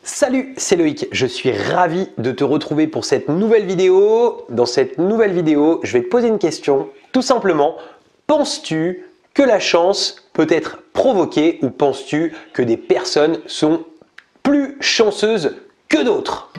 Salut, c'est Loïc, je suis ravi de te retrouver pour cette nouvelle vidéo. Dans cette nouvelle vidéo, je vais te poser une question, tout simplement. Penses-tu que la chance peut être provoquée ou penses-tu que des personnes sont plus chanceuses que d'autres ?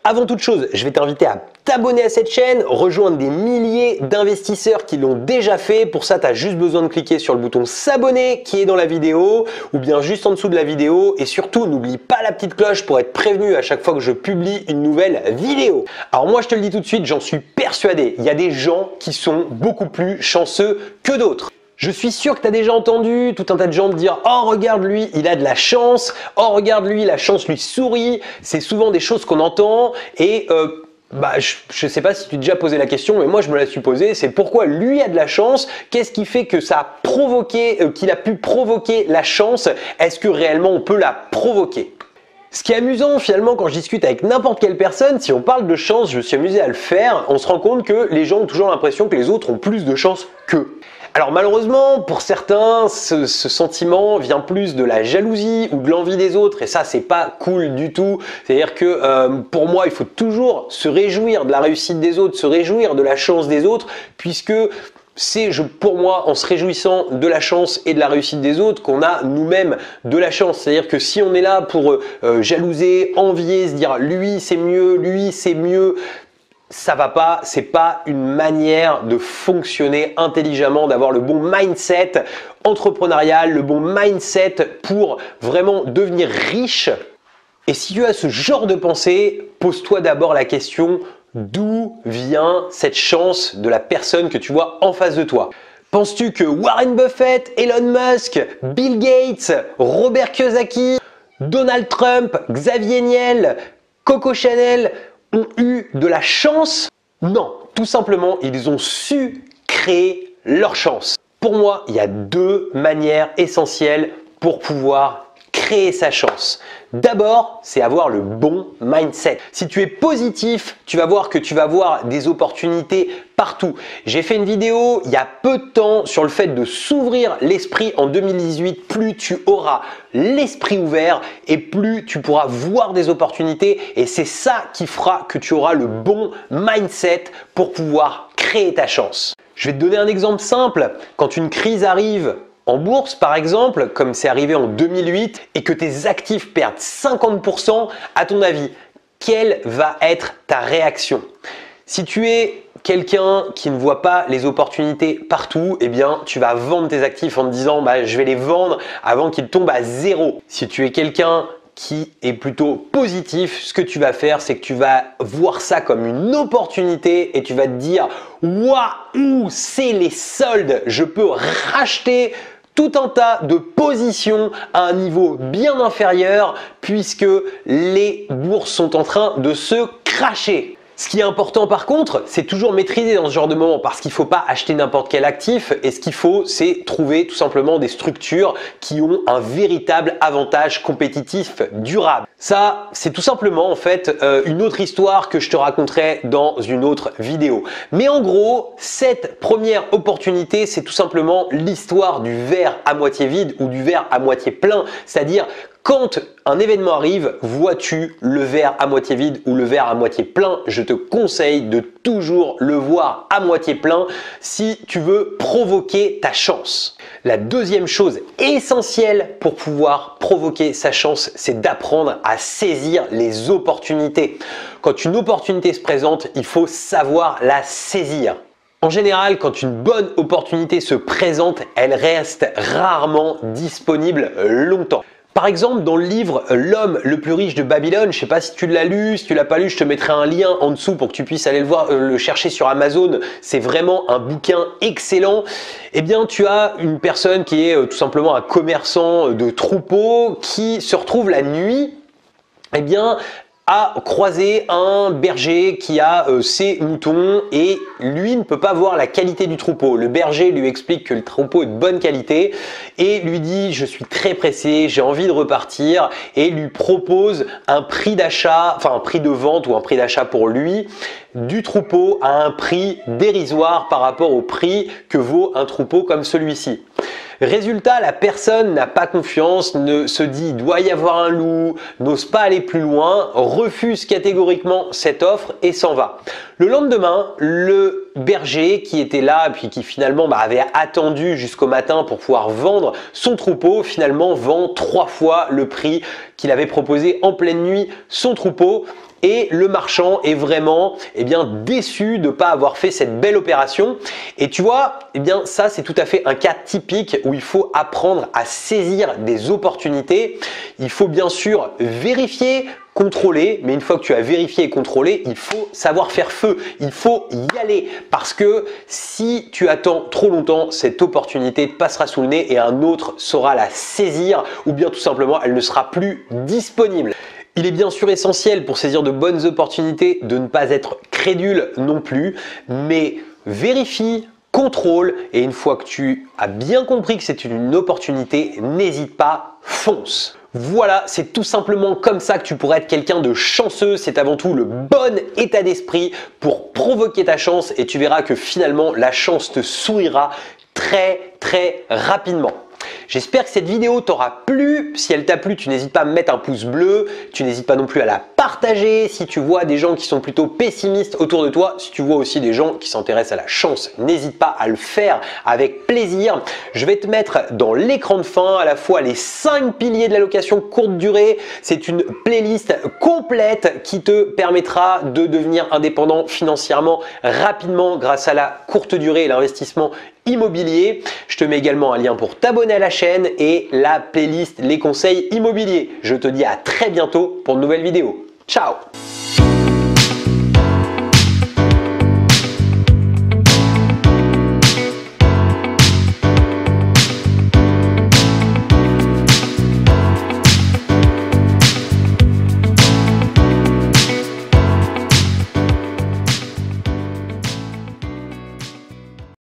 Avant toute chose, je vais t'inviter à t'abonner à cette chaîne, rejoindre des milliers d'investisseurs qui l'ont déjà fait. Pour ça, tu as juste besoin de cliquer sur le bouton s'abonner qui est dans la vidéo ou bien juste en dessous de la vidéo. Et surtout, n'oublie pas la petite cloche pour être prévenu à chaque fois que je publie une nouvelle vidéo. Alors moi, je te le dis tout de suite, j'en suis persuadé. Il y a des gens qui sont beaucoup plus chanceux que d'autres. Je suis sûr que tu as déjà entendu tout un tas de gens te dire « Oh regarde lui, il a de la chance. Oh regarde lui, la chance lui sourit. » C'est souvent des choses qu'on entend et je ne sais pas si tu t'es déjà posé la question, mais moi je me la suis posée. C'est pourquoi lui a de la chance. Qu'est-ce qui fait que ça a provoqué, qu'il a pu provoquer la chance? Est-ce que réellement on peut la provoquer? Ce qui est amusant finalement quand je discute avec n'importe quelle personne, si on parle de chance, je me suis amusé à le faire, on se rend compte que les gens ont toujours l'impression que les autres ont plus de chance qu'eux. Alors malheureusement, pour certains, ce sentiment vient plus de la jalousie ou de l'envie des autres et ça, c'est pas cool du tout. C'est-à-dire que pour moi, il faut toujours se réjouir de la réussite des autres, se réjouir de la chance des autres, puisque c'est pour moi en se réjouissant de la chance et de la réussite des autres qu'on a nous-mêmes de la chance. C'est-à-dire que si on est là pour jalouser, envier, se dire lui c'est mieux, ça va pas, c'est pas une manière de fonctionner intelligemment, d'avoir le bon mindset entrepreneurial, le bon mindset pour vraiment devenir riche. Et si tu as ce genre de pensée, pose-toi d'abord la question: d'où vient cette chance de la personne que tu vois en face de toi? Penses-tu que Warren Buffett, Elon Musk, Bill Gates, Robert Kiyosaki, Donald Trump, Xavier Niel, Coco Chanel ont eu de la chance? Non, tout simplement, ils ont su créer leur chance. Pour moi, il y a deux manières essentielles pour pouvoir créer sa chance. D'abord, c'est avoir le bon mindset. Si tu es positif, tu vas voir que tu vas voir des opportunités partout. J'ai fait une vidéo il y a peu de temps sur le fait de s'ouvrir l'esprit en 2018. Plus tu auras l'esprit ouvert et plus tu pourras voir des opportunités et c'est ça qui fera que tu auras le bon mindset pour pouvoir créer ta chance. Je vais te donner un exemple simple. Quand une crise arrive en bourse, par exemple, comme c'est arrivé en 2008, et que tes actifs perdent 50%, à ton avis, quelle va être ta réaction? Si tu es quelqu'un qui ne voit pas les opportunités partout, eh bien, tu vas vendre tes actifs en te disant je vais les vendre avant qu'ils tombent à zéro. Si tu es quelqu'un qui est plutôt positif, ce que tu vas faire, c'est que tu vas voir ça comme une opportunité et tu vas te dire « Waouh, c'est les soldes, je peux racheter tout un tas de positions à un niveau bien inférieur puisque les bourses sont en train de se cracher ». Ce qui est important par contre, c'est toujours maîtriser dans ce genre de moment parce qu'il ne faut pas acheter n'importe quel actif et ce qu'il faut, c'est trouver tout simplement des structures qui ont un véritable avantage compétitif durable. Ça, c'est tout simplement en fait une autre histoire que je te raconterai dans une autre vidéo. Mais en gros, cette première opportunité, c'est tout simplement l'histoire du verre à moitié vide ou du verre à moitié plein, c'est-à-dire quand un événement arrive, vois-tu le verre à moitié vide ou le verre à moitié plein? Je te conseille de toujours le voir à moitié plein si tu veux provoquer ta chance. La deuxième chose essentielle pour pouvoir provoquer sa chance, c'est d'apprendre à saisir les opportunités. Quand une opportunité se présente, il faut savoir la saisir. En général, quand une bonne opportunité se présente, elle reste rarement disponible longtemps. Par exemple, dans le livre L'homme le plus riche de Babylone, je ne sais pas si tu l'as lu, si tu l'as pas lu, je te mettrai un lien en dessous pour que tu puisses aller le voir, le chercher sur Amazon. C'est vraiment un bouquin excellent. Eh bien, tu as une personne qui est tout simplement un commerçant de troupeaux qui se retrouve la nuit, eh bien, a croisé un berger qui a ses moutons et lui ne peut pas voir la qualité du troupeau. Le berger lui explique que le troupeau est de bonne qualité et lui dit: je suis très pressé, j'ai envie de repartir, et lui propose un prix d'achat, enfin un prix de vente ou un prix d'achat pour lui du troupeau à un prix dérisoire par rapport au prix que vaut un troupeau comme celui-ci. Résultat, la personne n'a pas confiance, se dit il doit y avoir un loup, n'ose pas aller plus loin, refuse catégoriquement cette offre et s'en va. Le lendemain, le berger qui était là puis qui finalement avait attendu jusqu'au matin pour pouvoir vendre son troupeau, finalement vend 3 fois le prix qu'il avait proposé en pleine nuit son troupeau. Et le marchand est vraiment déçu de ne pas avoir fait cette belle opération. Et tu vois, ça c'est tout à fait un cas typique où il faut apprendre à saisir des opportunités. Il faut bien sûr vérifier, contrôler, mais une fois que tu as vérifié et contrôlé, il faut savoir faire feu, il faut y aller, parce que si tu attends trop longtemps, cette opportunité te passera sous le nez et un autre saura la saisir, ou bien tout simplement elle ne sera plus disponible. Il est bien sûr essentiel pour saisir de bonnes opportunités de ne pas être crédule non plus, mais vérifie, contrôle, et une fois que tu as bien compris que c'est une opportunité, n'hésite pas, fonce. Voilà, c'est tout simplement comme ça que tu pourrais être quelqu'un de chanceux. C'est avant tout le bon état d'esprit pour provoquer ta chance et tu verras que finalement la chance te sourira très rapidement. J'espère que cette vidéo t'aura plu. Si elle t'a plu, tu n'hésites pas à me mettre un pouce bleu. Tu n'hésites pas non plus à la partager. Si tu vois des gens qui sont plutôt pessimistes autour de toi, si tu vois aussi des gens qui s'intéressent à la chance, n'hésite pas à le faire avec plaisir. Je vais te mettre dans l'écran de fin à la fois les 5 piliers de la location courte durée. C'est une playlist complète qui te permettra de devenir indépendant financièrement rapidement grâce à la courte durée et l'investissement immobilier. Je te mets également un lien pour t'abonner à la chaîne et la playlist les conseils immobiliers. Je te dis à très bientôt pour de nouvelles vidéos. Ciao!